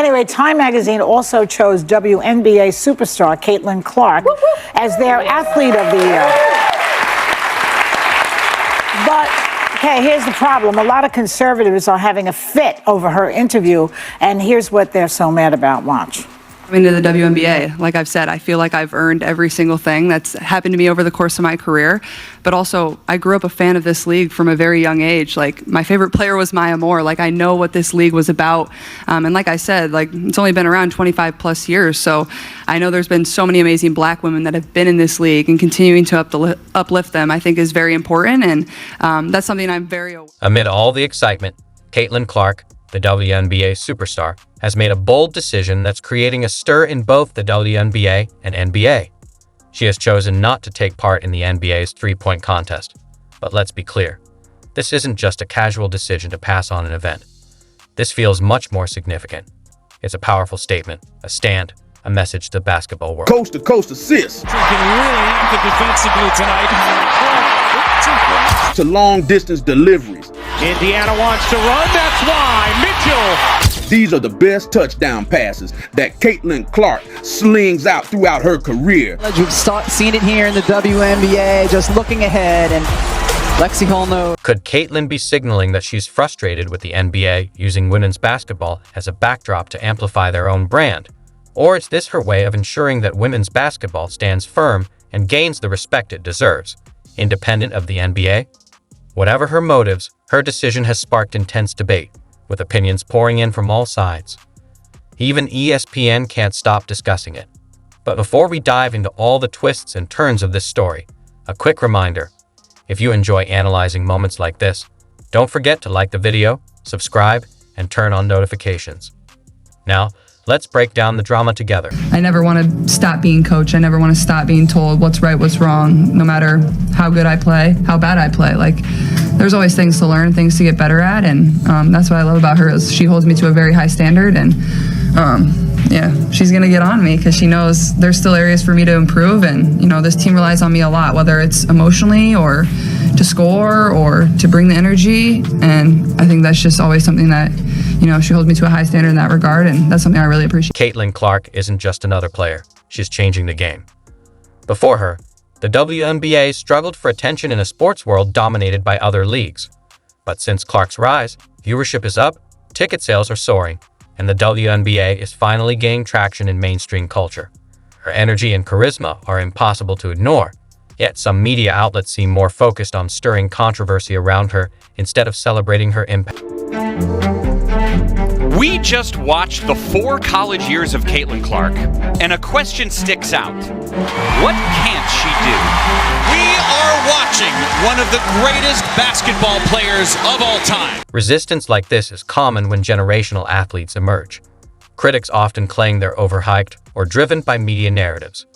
Anyway, Time magazine also chose WNBA superstar Caitlin Clark as their athlete of the year. But, okay, here's the problem. A lot of conservatives are having a fit over her interview, and here's what they're so mad about. Watch. Into the WNBA, like I've said, I feel like I've earned every single thing that's happened to me over the course of my career. But also, I grew up a fan of this league from a very young age. Like, my favorite player was Maya Moore. Like, I know what this league was about. And like I said, like, it's only been around 25 plus years. So I know there's been so many amazing black women that have been in this league, and continuing to uplift them, I think, is very important. And that's something I'm very aware of. Amid all the excitement, Caitlin Clark, the WNBA superstar, has made a bold decision that's creating a stir in both the WNBA and NBA. She has chosen not to take part in the NBA's three-point contest. But let's be clear, this isn't just a casual decision to pass on an event. This feels much more significant. It's a powerful statement, a stand, a message to the basketball world. Coast-to-coast assists. Can really defensively tonight. To long-distance deliveries. Indiana wants to run, that's why Mitchell. These are the best touchdown passes that Caitlin Clark slings out throughout her career. We've seen it here in the WNBA, just looking ahead, and Lexi Hall knows. Could Caitlin be signaling that she's frustrated with the NBA using women's basketball as a backdrop to amplify their own brand? Or is this her way of ensuring that women's basketball stands firm and gains the respect it deserves, independent of the NBA? Whatever her motives, her decision has sparked intense debate, with opinions pouring in from all sides. Even ESPN can't stop discussing it. But before we dive into all the twists and turns of this story, a quick reminder: if you enjoy analyzing moments like this, don't forget to like the video, subscribe, and turn on notifications. Now, let's break down the drama together. I never want to stop being coached. I never want to stop being told what's right, what's wrong, no matter how good I play, how bad I play. Like, there's always things to learn, things to get better at, and that's what I love about her, is she holds me to a very high standard, and yeah, she's going to get on me because she knows there's still areas for me to improve, and, you know, this team relies on me a lot, whether it's emotionally or to score or to bring the energy, and I think that's just always something that, you know, she holds me to a high standard in that regard, and that's something I really appreciate. Caitlin Clark isn't just another player. She's changing the game. Before her, the WNBA struggled for attention in a sports world dominated by other leagues. But since Clark's rise, viewership is up, ticket sales are soaring, and the WNBA is finally gaining traction in mainstream culture. Her energy and charisma are impossible to ignore, yet some media outlets seem more focused on stirring controversy around her instead of celebrating her impact. We just watched the 4 college years of Caitlin Clark, and a question sticks out. What can't she do? We are watching one of the greatest basketball players of all time. Resistance like this is common when generational athletes emerge. Critics often claim they're overhyped or driven by media narratives.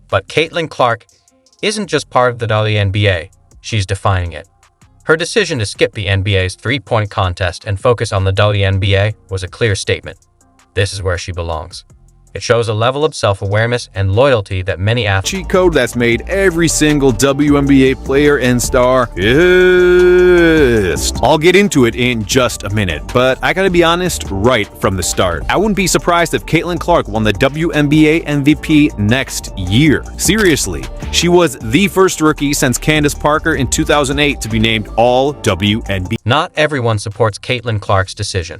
But Caitlin Clark isn't just part of the WNBA, she's defining it. Her decision to skip the NBA's three-point contest and focus on the WNBA was a clear statement. This is where she belongs. It shows a level of self-awareness and loyalty that many athletes... Cheat code that's made every single WNBA player and star pissed. I'll get into it in just a minute, but I gotta be honest right from the start. I wouldn't be surprised if Caitlin Clark won the WNBA MVP next year. Seriously, she was the first rookie since Candace Parker in 2008 to be named All-WNBA. Not everyone supports Caitlin Clark's decision.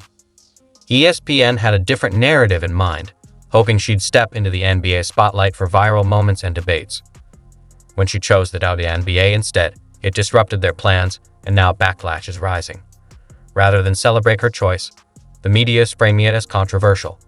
ESPN had a different narrative in mind, hoping she'd step into the NBA spotlight for viral moments and debates. When she chose the WNBA instead, it disrupted their plans, and now backlash is rising. Rather than celebrate her choice, the media is framing it as controversial.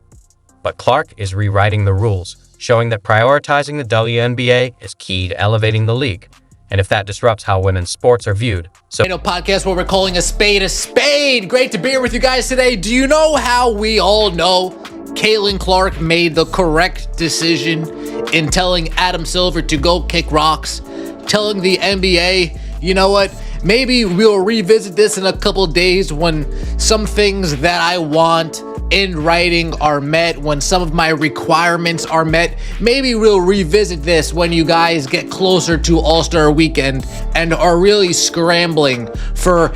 But Clark is rewriting the rules, showing that prioritizing the WNBA is key to elevating the league, and if that disrupts how women's sports are viewed. So, podcast where we're calling a spade a spade. Great to be here with you guys today. Do you know how we all know Caitlin Clark made the correct decision in telling Adam Silver to go kick rocks, telling the NBA, you know what, maybe we'll revisit this in a couple days when some things that I want in writing are met, when some of my requirements are met. Maybe we'll revisit this when you guys get closer to All-Star Weekend and are really scrambling for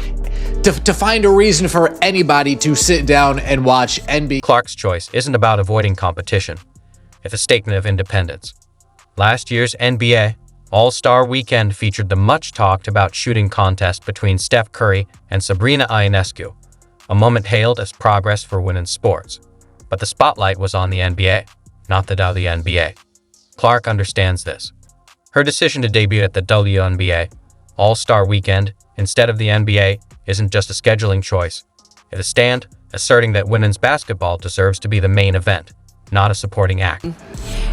to find a reason for anybody to sit down and watch NBA. Clark's choice isn't about avoiding competition. It's a statement of independence. Last year's NBA All-Star Weekend featured the much-talked-about shooting contest between Steph Curry and Sabrina Ionescu, a moment hailed as progress for women's sports. But the spotlight was on the NBA, not the WNBA. Clark understands this. Her decision to debut at the WNBA All-Star Weekend instead of the NBA isn't just a scheduling choice. It's a stand asserting that women's basketball deserves to be the main event, not a supporting act.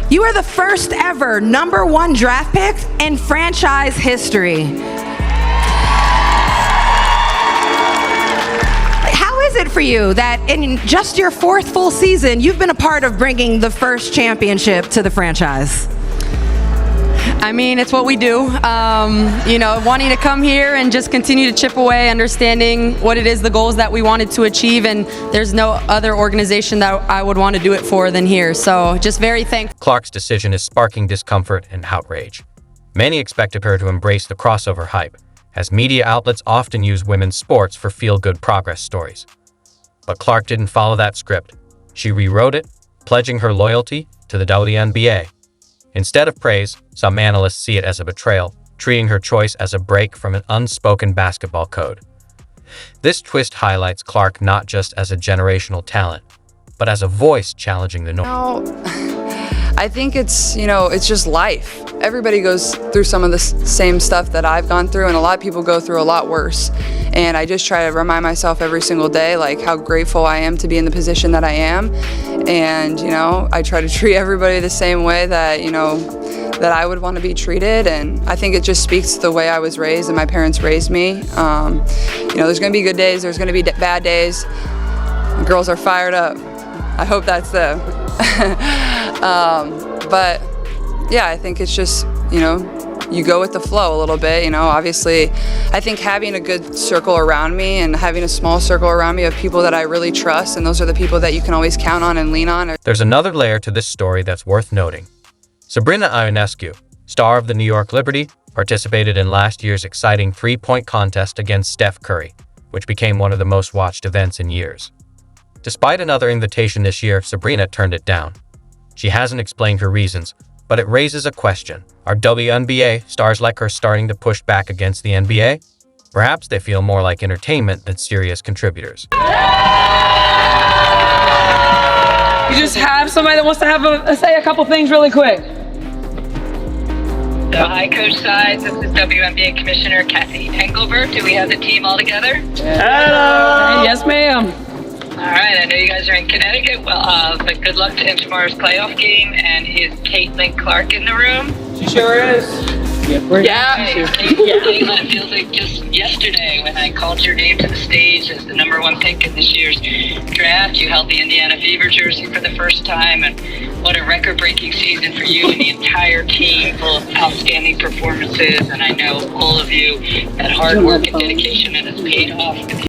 You are the first ever #1 draft pick in franchise history. How is it for you that in just your 4th full season, you've been a part of bringing the first championship to the franchise? I mean, it's what we do. Wanting to come here and just continue to chip away, understanding what it is, the goals that we wanted to achieve, and there's no other organization that I would want to do it for than here. So just very thankful. Clark's decision is sparking discomfort and outrage. Many expected her to embrace the crossover hype, as media outlets often use women's sports for feel-good progress stories. But Clark didn't follow that script. She rewrote it, pledging her loyalty to the WNBA. Instead of praise, some analysts see it as a betrayal, treating her choice as a break from an unspoken basketball code. This twist highlights Clark not just as a generational talent, but as a voice challenging the norm. I think it's just life. Everybody goes through some of the same stuff that I've gone through, and a lot of people go through a lot worse. And I just try to remind myself every single day, like, how grateful I am to be in the position that I am. And, I try to treat everybody the same way that, that I would want to be treated. And I think it just speaks to the way I was raised and my parents raised me. There's going to be good days, there's going to be bad days. The girls are fired up. I hope that's them. But yeah, I think it's just, you go with the flow a little bit, obviously. I think having a good circle around me and having a small circle around me of people that I really trust, and those are the people that you can always count on and lean on. There's another layer to this story that's worth noting. Sabrina Ionescu, star of the New York Liberty, participated in last year's exciting 3-point contest against Steph Curry, which became one of the most watched events in years. Despite another invitation this year, Sabrina turned it down. She hasn't explained her reasons, but it raises a question. Are WNBA stars like her starting to push back against the NBA? Perhaps they feel more like entertainment than serious contributors. You just have somebody that wants to say a couple things really quick. So hi, Coach Sides. This is WNBA Commissioner Kathy Engelbert. Do we have the team all together? Hello. Yes, ma'am. All right, I know you guys are in Connecticut, but good luck in tomorrow's playoff game. And is Caitlin Clark in the room? She sure is. Yeah. Caitlin, it feels like just yesterday when I called your name to the stage as the #1 pick in this year's draft, you held the Indiana Fever jersey for the first time, and what a record-breaking season for you and the entire team, full of outstanding performances. And I know all of you had hard work and dedication, and it's paid off.